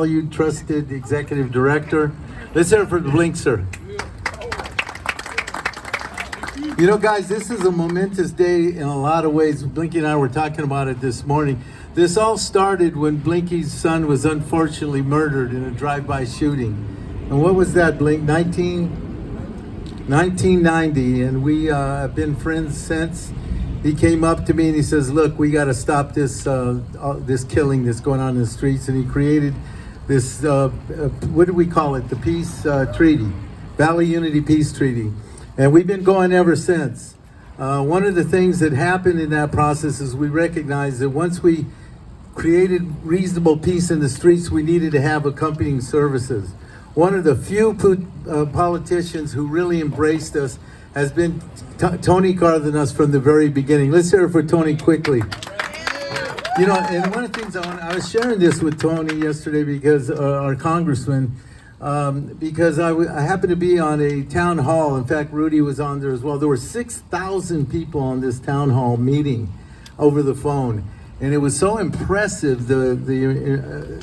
You trusted executive director. Let's hear it for the Blink, sir. You know, guys, this is a momentous day in a lot of ways. Blinky and I were talking about it this morning. This all started when Blinky's son was unfortunately murdered in a drive-by shooting. And what was that, Blink? 1990, and we have been friends since. He came up to me and he says, look, we got to stop this this killing that's going on in the streets. And he created this, what do we call it? The peace treaty, Valley Unity Peace Treaty. And we've been going ever since. One of the things that happened in that process is we recognized that once we created reasonable peace in the streets, we needed to have accompanying services. One of the few politicians who really embraced us has been Tony Cárdenas from the very beginning. Let's hear it for Tony quickly. You know, and one of the things I was sharing this with Tony yesterday because our congressman, because I happened to be on a town hall. In fact, Rudy was on there as well. There were 6,000 people on this town hall meeting over the phone. And it was so impressive.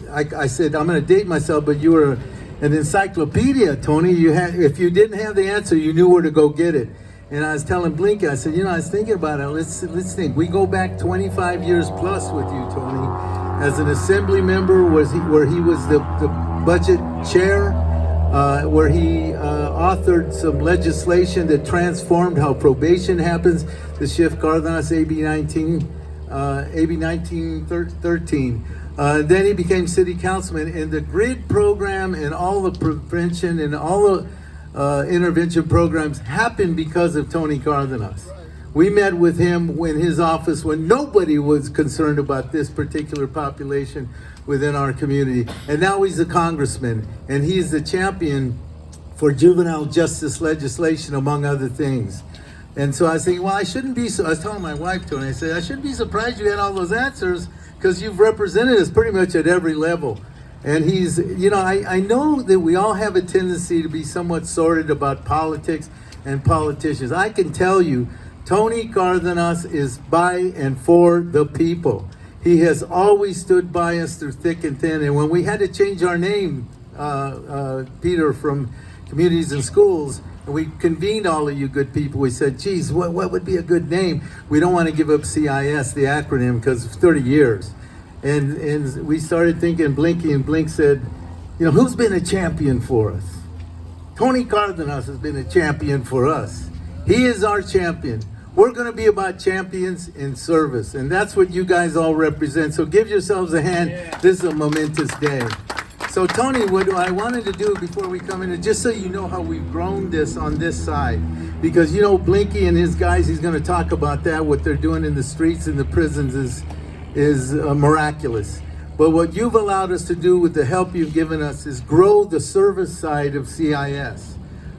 I said, I'm going to date myself, but you were an encyclopedia, Tony. If you didn't have the answer, you knew where to go get it. And I was telling Blinky, I said, you know, I was thinking about it. Let's think. We go back 25 years plus with you, Tony, as an assembly member, where he was the budget chair, where he authored some legislation that transformed how probation happens, the Shift Cárdenas AB 1913. Then he became city councilman, and the GRID program and all the prevention and all the intervention programs happened because of Tony Cárdenas. We met with him in his office when nobody was concerned about this particular population within our community. And now he's a congressman, and he's the champion for juvenile justice legislation, among other things. And so I was thinking, well, I shouldn't be so, I was telling my wife, Tony, I said, I shouldn't be surprised you had all those answers because you've represented us pretty much at every level. And he's, you know, I know that we all have a tendency to be somewhat sordid about politics and politicians. I can tell you, Tony Cárdenas is by and for the people. He has always stood by us through thick and thin. And when we had to change our name, Peter, from Communities and Schools, and we convened all of you good people, we said, geez, what would be a good name? We don't want to give up CIS, the acronym, because it's 30 years. And we started thinking Blinky, and Blink said, you know, who's been a champion for us? Tony Cárdenas has been a champion for us. He is our champion. We're going to be about champions in service, and that's what you guys all represent. So give yourselves a hand. Yeah. This is a momentous day. So Tony, what I wanted to do before we come in, just so you know how we've grown this on this side, because you know Blinky and his guys, he's going to talk about that, what they're doing in the streets and the prisons is miraculous. But what you've allowed us to do with the help you've given us is grow the service side of CIS.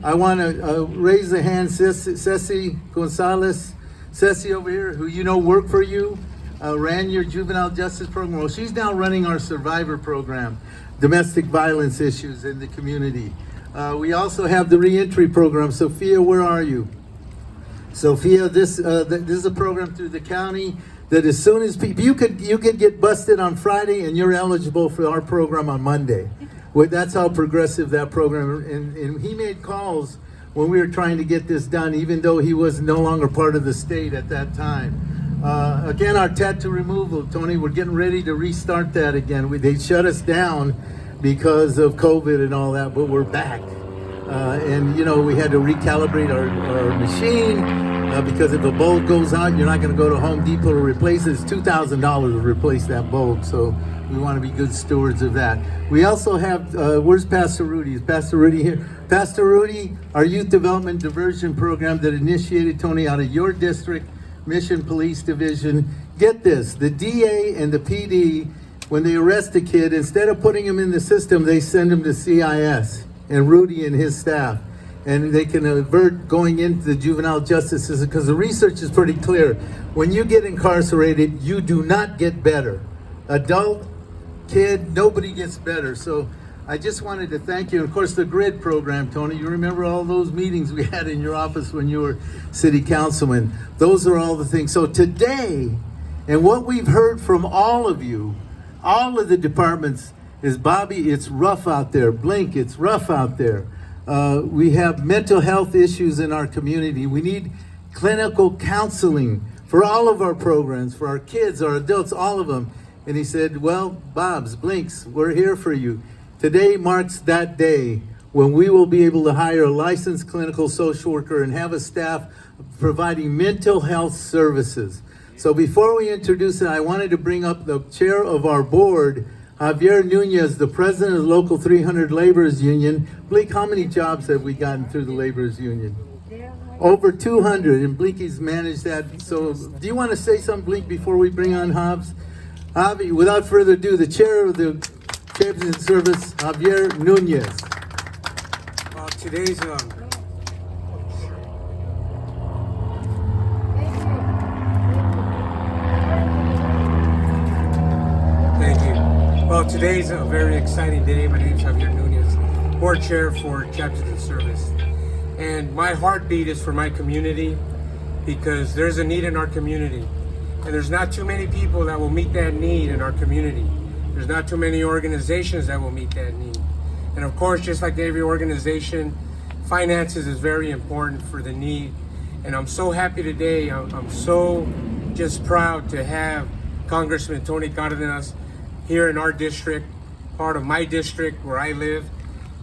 I want to raise a hand, Ceci Gonzalez, Ceci over here, who you know worked for you, ran your juvenile justice program. Well, she's now running our survivor program, domestic violence issues in the community. We also have the reentry program. Sophia, where are you? Sophia, this is a program through the county that as soon as people, you could get busted on Friday and you're eligible for our program on Monday. That's how progressive that program, and he made calls when we were trying to get this done, even though he was no longer part of the state at that time. Again, our tattoo removal, Tony, we're getting ready to restart that again. They shut us down because of COVID and all that, but we're back. And you know, we had to recalibrate our machine because if a bulb goes out, you're not going to go to Home Depot to replace it. It's $2,000 to replace that bulb, so we want to be good stewards of that. We also have, where's Pastor Rudy? Is Pastor Rudy here? Pastor Rudy, our Youth Development Diversion Program that initiated, Tony, out of your district, Mission Police Division. Get this, the DA and the PD, when they arrest a kid, instead of putting him in the system, they send him to CIS, and Rudy and his staff. And they can avert going into the juvenile justice system, because the research is pretty clear. When you get incarcerated, you do not get better. Adult, kid, nobody gets better. So I just wanted to thank you. Of course, the GRID program, Tony, you remember all those meetings we had in your office when you were city councilman. Those are all the things. So today, and what we've heard from all of you, all of the departments, is, Bobby, it's rough out there. Blink, it's rough out there. We have mental health issues in our community. We need clinical counseling for all of our programs, for our kids, our adults, all of them. And he said, well, Bob's, Blinks, we're here for you. Today marks that day when we will be able to hire a licensed clinical social worker and have a staff providing mental health services. So before we introduce it, I wanted to bring up the chair of our board, Javier Nunez, the president of the local 300 Laborers Union. Blink, how many jobs have we gotten through the Laborers Union? Over 200, and Blinky's managed that. So do you want to say something, Blink, before we bring on Hobbs? Javi, without further ado, the chair of the Champions Service, Javier Nunez. Today's Thank you. Well, today's a very exciting day. My name is Javier Nunez, board chair for Chapters in Service. And my heartbeat is for my community, because there's a need in our community. And there's not too many people that will meet that need in our community. There's not too many organizations that will meet that need. And of course, just like every organization, finances is very important for the need. And I'm so happy today. I'm so just proud to have Congressman Tony Cárdenas here in our district, part of my district where I live,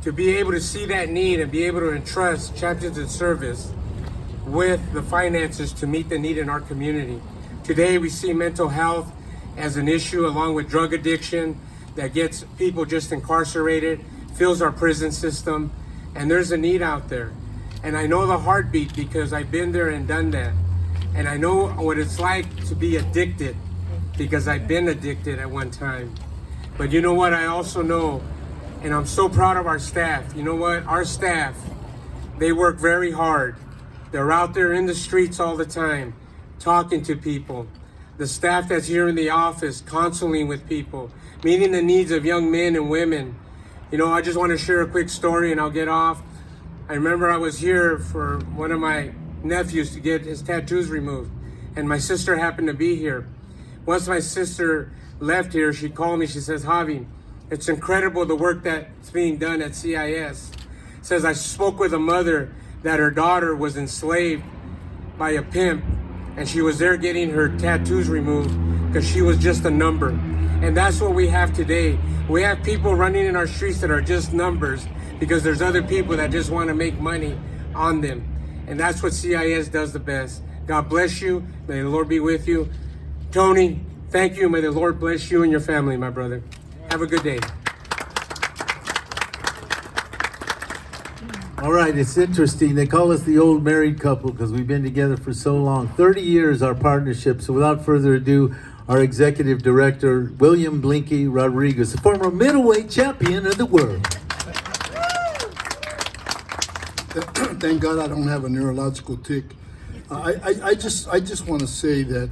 to be able to see that need and be able to entrust Champions in Service with the finances to meet the need in our community. Today we see mental health as an issue, along with drug addiction that gets people just incarcerated, fills our prison system, and there's a need out there. And I know the heartbeat because I've been there and done that. And I know what it's like to be addicted, because I've been addicted at one time. But you know what, I also know, and I'm so proud of our staff. You know what, our staff, they work very hard. They're out there in the streets all the time, talking to people. The staff that's here in the office, counseling with people, meeting the needs of young men and women. You know, I just want to share a quick story and I'll get off. I remember I was here for one of my nephews to get his tattoos removed, and my sister happened to be here. Once my sister left here, she called me, she says, Javi, it's incredible the work that's being done at CIS. Says, I spoke with a mother that her daughter was enslaved by a pimp, and she was there getting her tattoos removed because she was just a number. And that's what we have today. We have people running in our streets that are just numbers because there's other people that just want to make money on them. And that's what CIS does the best. God bless you. May the Lord be with you. Tony, thank you. May the Lord bless you and your family, my brother. Have a good day. All right, it's interesting. They call us the old married couple because we've been together for so long. 30 years, our partnership. So without further ado, our executive director, William Blinky Rodriguez, the former middleweight champion of the world. Thank God I don't have a neurological tick. I just want to say that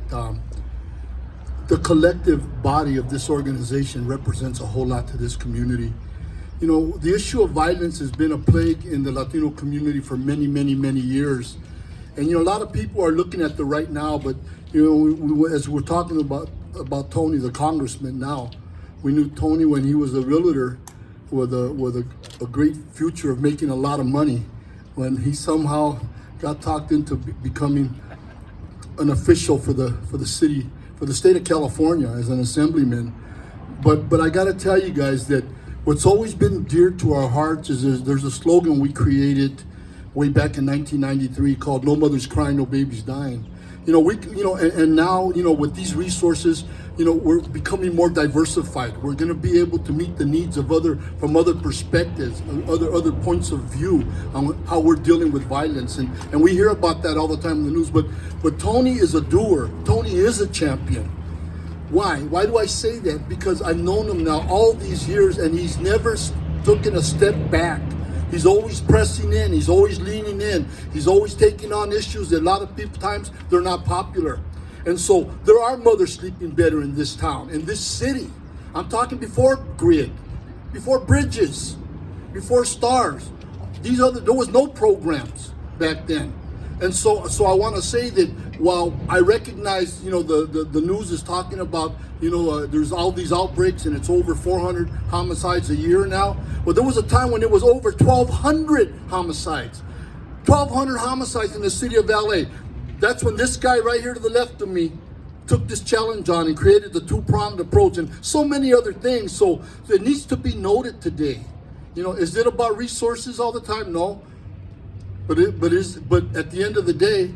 the collective body of this organization represents a whole lot to this community. You know, the issue of violence has been a plague in the Latino community for many, many, many years. And, you know, a lot of people are looking at the right now, but, you know, as we're talking about Tony, the congressman now, we knew Tony when he was a realtor with a great future of making a lot of money, when he somehow got talked into becoming an official for the city, for the state of California as an assemblyman. But I got to tell you guys that what's always been dear to our hearts is there's a slogan we created way back in 1993 called "No Mothers Crying, No Babies Dying." You know, and now, you know, with these resources, you know, we're becoming more diversified. We're going to be able to meet the needs of from other perspectives, other points of view on how we're dealing with violence, and we hear about that all the time in the news. But Tony is a doer. Tony is a champion. Why? Why do I say that? Because I've known him now all these years, and he's never taken a step back. He's always pressing in. He's always leaning in. He's always taking on issues that a lot of people times they're not popular. And so there are mothers sleeping better in this town, in this city. I'm talking before grid, before bridges, before stars. There was no programs back then. And so I want to say that while I recognize, the news is talking about, there's all these outbreaks and it's over 400 homicides a year now. Well, there was a time when it was over 1,200 homicides. 1,200 homicides in the city of LA. That's when this guy right here to the left of me took this challenge on and created the two-pronged approach and so many other things. So it needs to be noted today. Is it about resources all the time? No. But at the end of the day,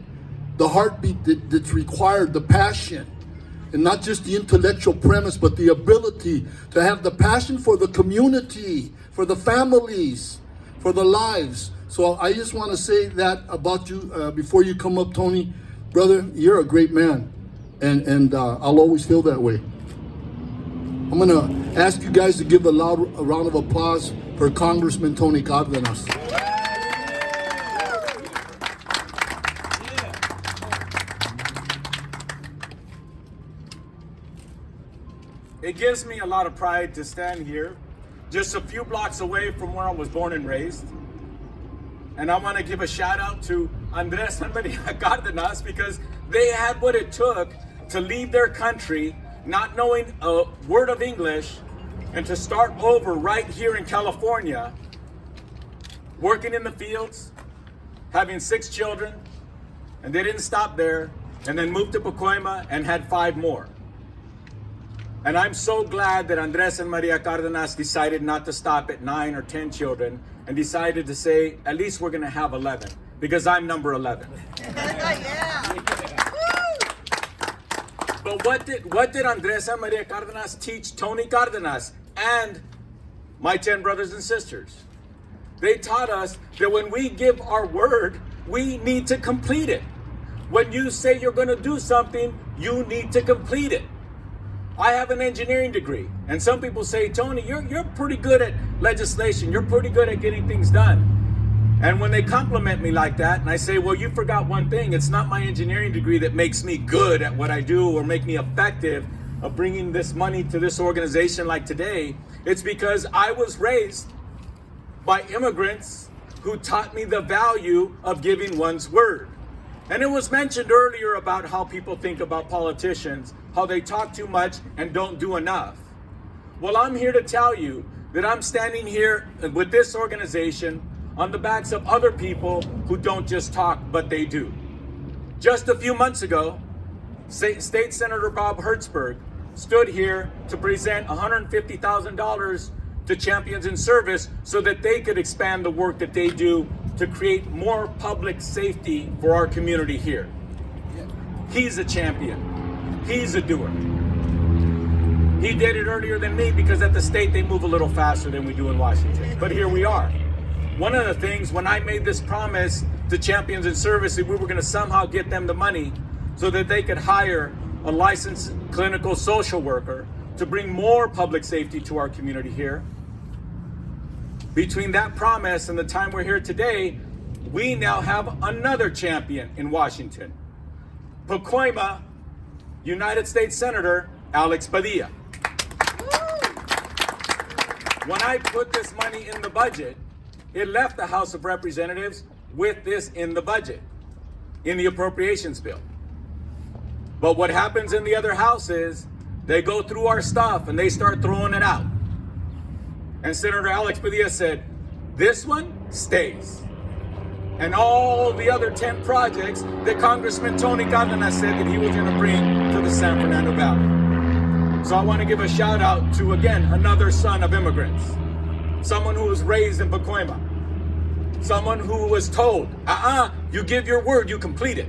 the heartbeat that's required, the passion, and not just the intellectual premise, but the ability to have the passion for the community, for the families, for the lives. So I just want to say that about you before you come up, Tony. Brother, you're a great man, and I'll always feel that way. I'm going to ask you guys to give a round of applause for Congressman Tony Cárdenas. It gives me a lot of pride to stand here, just a few blocks away from where I was born and raised. And I want to give a shout out to Andrés and Maria Cárdenas, because they had what it took to leave their country not knowing a word of English and to start over right here in California, working in the fields, having 6 children, and they didn't stop there, and then moved to Pacoima and had 5 more. And I'm so glad that Andrés and Maria Cárdenas decided not to stop at 9 or 10 children and decided to say, at least we're gonna have 11, because I'm number 11. Yeah. But what did Andrés and Maria Cárdenas teach Tony Cárdenas and my 10 brothers and sisters? They taught us that when we give our word, we need to complete it. When you say you're gonna do something, you need to complete it. I have an engineering degree, and some people say, Tony, you're pretty good at legislation. You're pretty good at getting things done. And when they compliment me like that, and I say, well, you forgot one thing. It's not my engineering degree that makes me good at what I do or make me effective of bringing this money to this organization like today. It's because I was raised by immigrants who taught me the value of giving one's word. And it was mentioned earlier about how people think about politicians, how they talk too much and don't do enough. Well, I'm here to tell you that I'm standing here with this organization on the backs of other people who don't just talk, but they do. Just a few months ago, State Senator Bob Hertzberg stood here to present $150,000 to Champions in Service so that they could expand the work that they do to create more public safety for our community here. He's a champion. He's a doer. He did it earlier than me because at the state they move a little faster than we do in Washington. But here we are. One of the things when I made this promise to Champions in Service that we were going to somehow get them the money so that they could hire a licensed clinical social worker to bring more public safety to our community here. Between that promise and the time we're here today, we now have another champion in Washington. Pacoima, United States Senator Alex Padilla. When I put this money in the budget, it left the House of Representatives with this in the budget, in the appropriations bill. But what happens in the other house is they go through our stuff and they start throwing it out. And Senator Alex Padilla said, this one stays. And all the other 10 projects that Congressman Tony Cárdenas said that he was going to bring to the San Fernando Valley. So I want to give a shout out to, again, another son of immigrants. Someone who was raised in Pacoima. Someone who was told, you give your word, you complete it.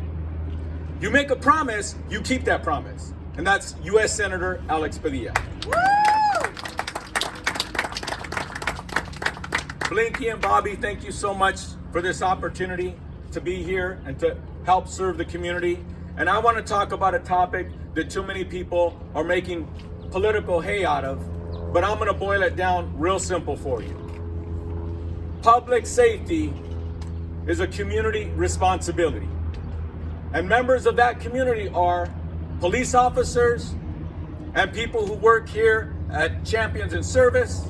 You make a promise, you keep that promise. And that's U.S. Senator Alex Padilla. Blinky and Bobby, thank you so much for this opportunity to be here and to help serve the community. And I want to talk about a topic that too many people are making political hay out of, but I'm going to boil it down real simple for you. Public safety is a community responsibility. And members of that community are police officers and people who work here at Champions in Service,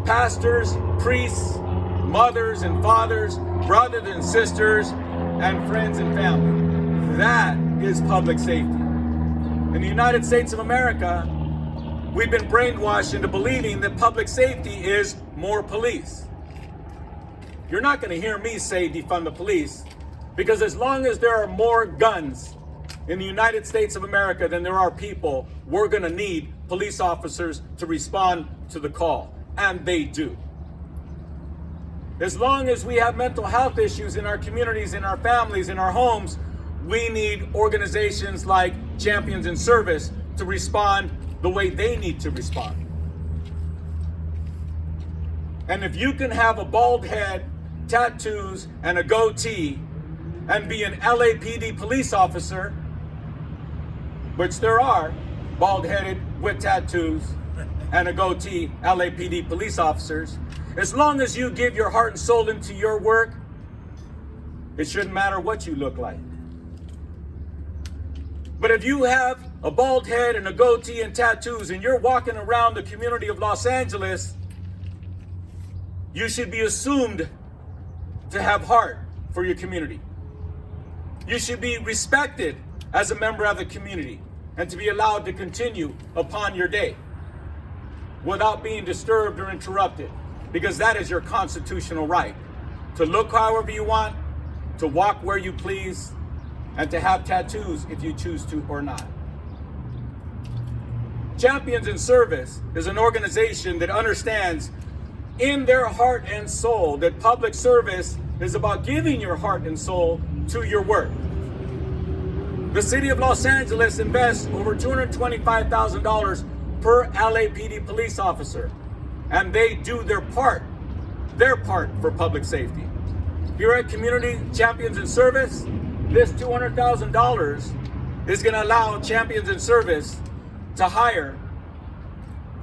pastors, priests, mothers and fathers, brothers and sisters, and friends and family. That is public safety. In the United States of America, we've been brainwashed into believing that public safety is more police. You're not going to hear me say defund the police, because as long as there are more guns in the United States of America than there are people, we're going to need police officers to respond to the call. And they do. As long as we have mental health issues in our communities, in our families, in our homes, we need organizations like Champions in Service to respond the way they need to respond. And if you can have a bald head, tattoos, and a goatee, and be an LAPD police officer, which there are bald-headed with tattoos and a goatee LAPD police officers, as long as you give your heart and soul into your work, it shouldn't matter what you look like. But if you have a bald head and a goatee and tattoos and you're walking around the community of Los Angeles, you should be assumed to have heart for your community. You should be respected as a member of the community and to be allowed to continue upon your day without being disturbed or interrupted, because that is your constitutional right to look however you want, to walk where you please, and to have tattoos if you choose to or not. Champions in Service is an organization that understands in their heart and soul that public service is about giving your heart and soul to your work. The city of Los Angeles invests over $225,000 per LAPD police officer, and they do their part for public safety. Here at Community Champions in Service, this $200,000 is going to allow Champions in Service to hire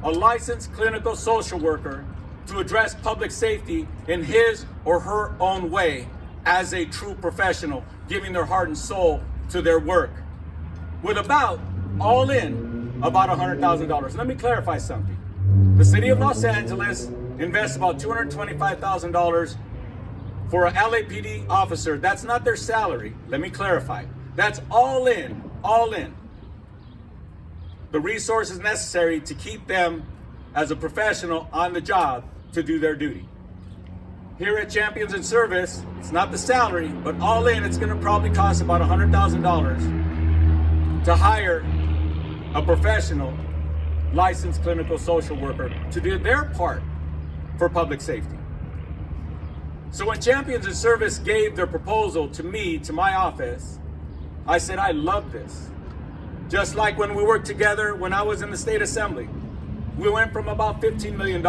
a licensed clinical social worker to address public safety in his or her own way as a true professional, giving their heart and soul to their work, with about, all in, about $100,000. Let me clarify something. The city of Los Angeles invests about $225,000 for an LAPD officer. That's not their salary. Let me clarify. That's all in. The resources necessary to keep them as a professional on the job to do their duty. Here at Champions in Service, it's not the salary, but all in, it's going to probably cost about $100,000 to hire a professional licensed clinical social worker to do their part for public safety. So when Champions in Service gave their proposal to me, to my office, I said, I love this. Just like when we worked together when I was in the state assembly. We went from about $15 million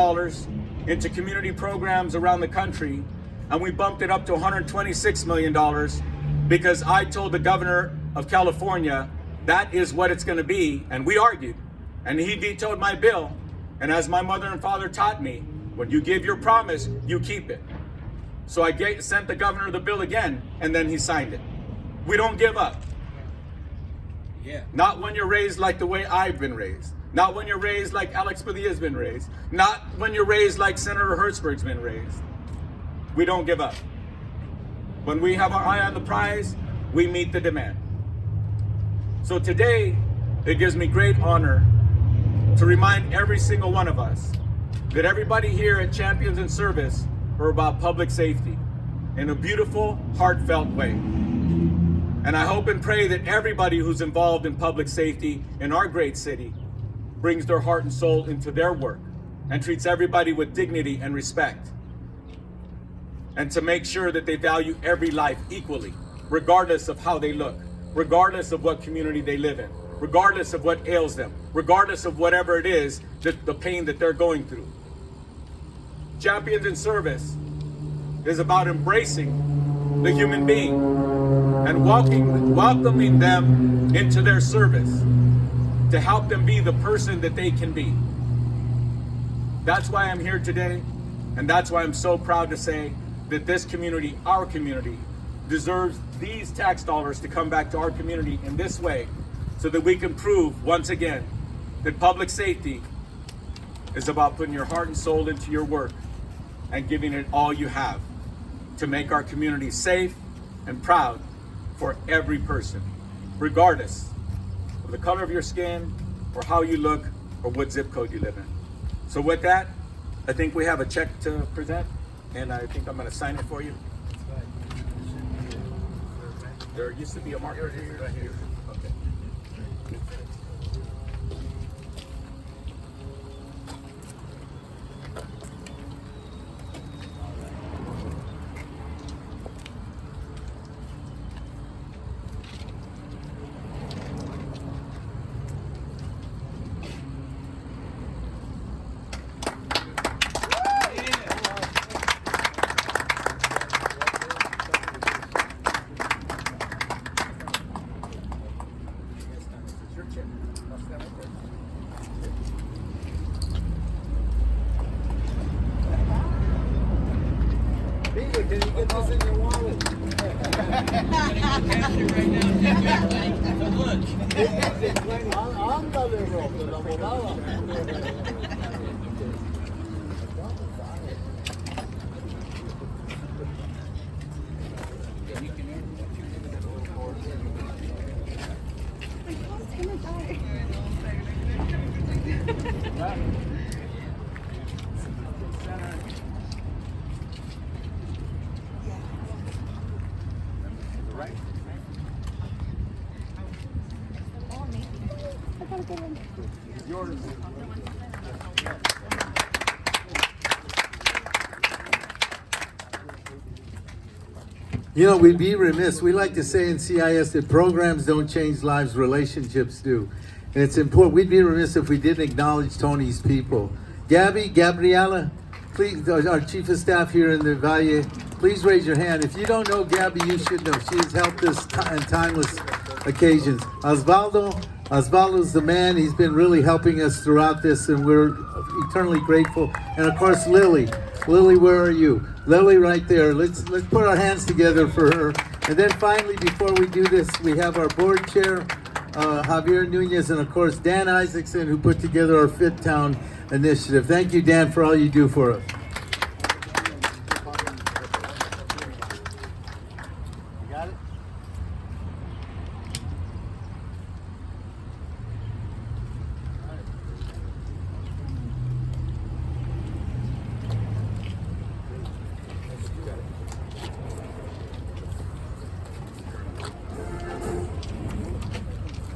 into community programs around the country, and we bumped it up to $126 million because I told the governor of California that is what it's going to be, and we argued, and he vetoed my bill. And as my mother and father taught me, when you give your promise, you keep it. So I sent the governor the bill again, and then he signed it. We don't give up. Yeah. Not when you're raised like the way I've been raised. Not when you're raised like Alex Padilla's been raised. Not when you're raised like Senator Hertzberg's been raised. We don't give up. When we have our eye on the prize, we meet the demand. So today, it gives me great honor to remind every single one of us that everybody here at Champions in Service are about public safety in a beautiful, heartfelt way. And I hope and pray that everybody who's involved in public safety in our great city brings their heart and soul into their work and treats everybody with dignity and respect. And to make sure that they value every life equally, regardless of how they look, regardless of what community they live in, regardless of what ails them, regardless of whatever it is, the pain that they're going through. Champions in Service is about embracing the human being and welcoming them into their service to help them be the person that they can be. That's why I'm here today, and that's why I'm so proud to say that this community, our community, deserves these tax dollars to come back to our community in this way, so that we can prove once again that public safety is about putting your heart and soul into your work and giving it all you have to make our community safe and proud for every person, regardless of the color of your skin or how you look or what zip code you live in. So with that, I think we have a check to present, and I think I'm going to sign it for you. There used to be a marker here. Right here. Okay. You know, we'd be remiss. We like to say in CIS that programs don't change lives, relationships do. And it's important. We'd be remiss if we didn't acknowledge Tony's people. Gabriela, please, our chief of staff here in the Valle, please raise your hand. If you don't know Gabby, you should know. She has helped us in timeless occasions. Osvaldo's the man. He's been really helping us throughout this, and we're eternally grateful. And of course, Lily. Lily, where are you? Lily, right there. Let's put our hands together for her. And then finally, before we do this, we have our board chair, Javier Nunez, and of course, Dan Isaacson, who put together our Fit Town initiative. Thank you, Dan, for all you do for us. You got it?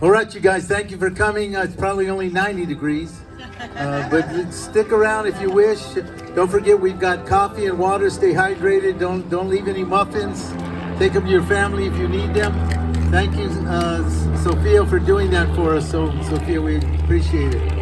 All right, you guys, thank you for coming. It's probably only 90 degrees, but stick around if you wish. Don't forget, we've got coffee and water. Stay hydrated. Don't leave any muffins. Take them to your family if you need them. Thank you, Sophia, for doing that for us. So, Sophia, we appreciate it.